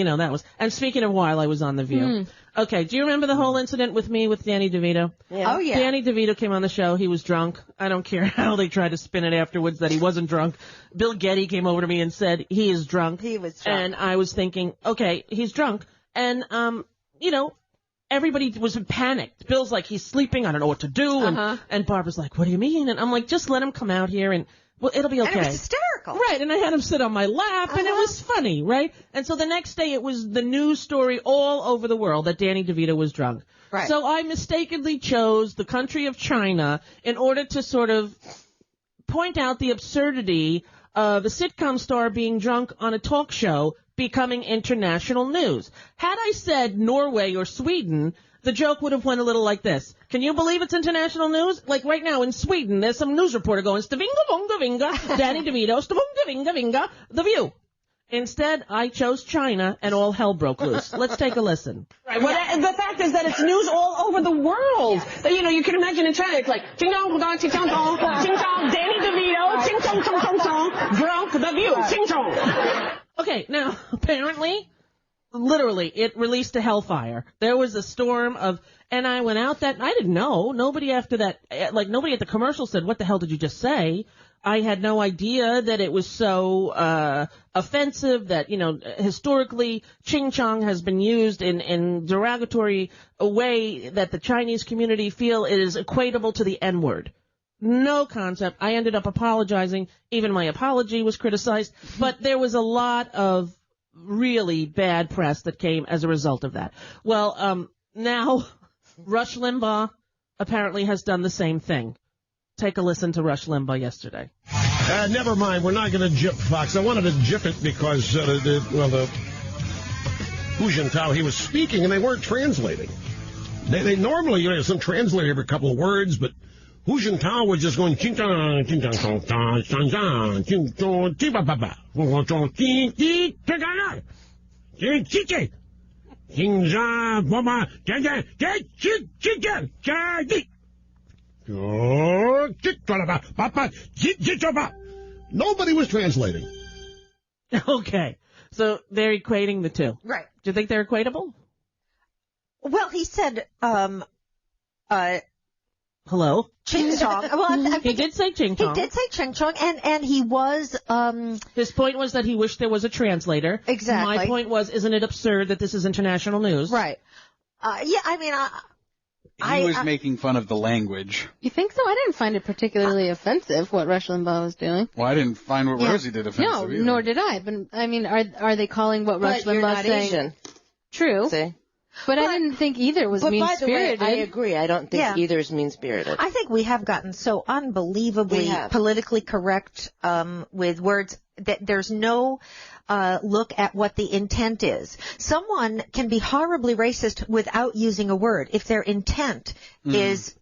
That was. And speaking of while I was on The View. Okay, do you remember the whole incident with me with Danny DeVito? Yeah. Oh, yeah. Danny DeVito came on the show. He was drunk. I don't care how they tried to spin it afterwards that he wasn't drunk. Bill Getty came over to me and said, he is drunk. He was drunk. And I was thinking, okay, he's drunk. And, everybody was panicked. Bill's like, he's sleeping. I don't know what to do. And Barbara's like, what do you mean? And I'm like, just let him come out here and, well, it'll be okay. And it was hysterical. Right, and I had him sit on my lap, and it was funny, right? And so the next day, it was the news story all over the world that Danny DeVito was drunk. Right. So I mistakenly chose the country of China in order to sort of point out the absurdity of a sitcom star being drunk on a talk show becoming international news. Had I said Norway or Sweden, the joke would have went a little like this. Can you believe it's international news? Like right now in Sweden, there's some news reporter going, Stavinga, Vonga, Vinga, Danny DeVito, Stavunga, Vinga, Vinga, The View. Instead, I chose China, and all hell broke loose. Let's take a listen. Right. Well, the fact is that it's news all over the world. You can imagine in China, it's like, ching chong, ching chong, ching chong, Danny DeVito, ching chong, chong, chong, chong, drunk, The View, ching chong. Okay, now, apparently, literally, it released a hellfire. There was a storm of, and I went out I didn't know. Nobody after that, nobody at the commercial said, what the hell did you just say? I had no idea that it was so offensive that, historically, ching chong has been used in derogatory a way that the Chinese community feel it is equatable to the N-word. No concept. I ended up apologizing. Even my apology was criticized. But there was a lot of really bad press that came as a result of that. Well, now Rush Limbaugh apparently has done the same thing. Take a listen to Rush Limbaugh yesterday. Never mind. We're not going to jip Fox. I wanted to jip it because the Hu Jintao, he was speaking and they weren't translating. They normally, some translator every couple of words, but Hu Jintao was just going ching chong ching chong chong chong chong chong ching chong ching ba ba ba chong ching ching ching ching ching ching ching chong ba ba ching ching ching ching ching ching. Nobody was translating. Okay, so they're equating the two. Right. Do you think they're equatable? Well, he said, Hello? ching chong. Well, he did say ching chong. He did say ching chong, and he was, His point was that he wished there was a translator. Exactly. My point was, isn't it absurd that this is international news? Right. Yeah, I mean, He was making fun of the language. You think so? I didn't find it particularly offensive what Rush Limbaugh was doing. Well, I didn't find what Rosie did offensive either. Nor did I. But I mean, are they calling what Rush Limbaugh saying? Asian. True. See? But I didn't think either was mean-spirited. By the way, I agree. I don't think either is mean-spirited. I think we have gotten so unbelievably politically correct with words that there's no look at what the intent is. Someone can be horribly racist without using a word if their intent is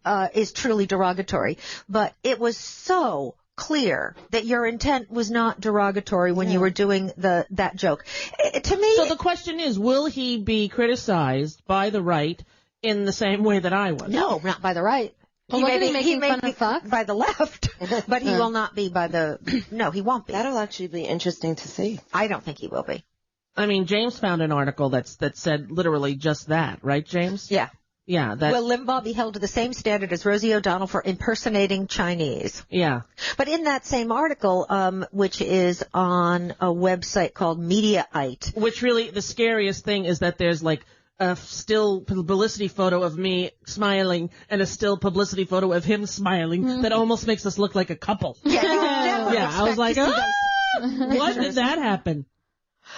truly derogatory. But it was so clear that your intent was not derogatory when you were doing that joke. To me, so the question is, will he be criticized by the right in the same way that I was? No, not by the right. Well, he may be by the left, but he will not be by the. No, he won't be. That'll actually be interesting to see. I don't think he will be. I mean, James found an article that said literally just that, right, James? Yeah. Yeah. Will Limbaugh be held to the same standard as Rosie O'Donnell for impersonating Chinese? Yeah. But in that same article, which is on a website called Mediaite. Which really, the scariest thing is that there's like a still publicity photo of me smiling and a still publicity photo of him smiling that almost makes us look like a couple. Yeah, I was like, what did that happen?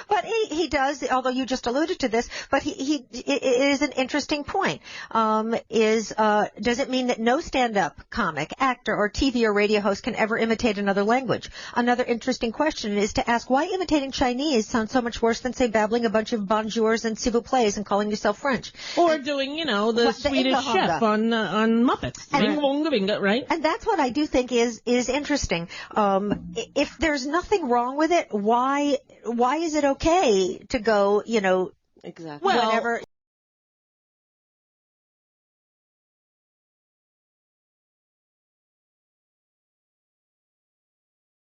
But he does, although you just alluded to this, but it is an interesting point. Does it mean that no stand-up comic, actor, or TV or radio host can ever imitate another language? Another interesting question is to ask why imitating Chinese sounds so much worse than, say, babbling a bunch of bonjours and s'il vous plaît and calling yourself French. Or doing, the Swedish chef on Muppets. Right? And that's what I do think is interesting. If there's nothing wrong with it, why is it okay to go, exactly. whenever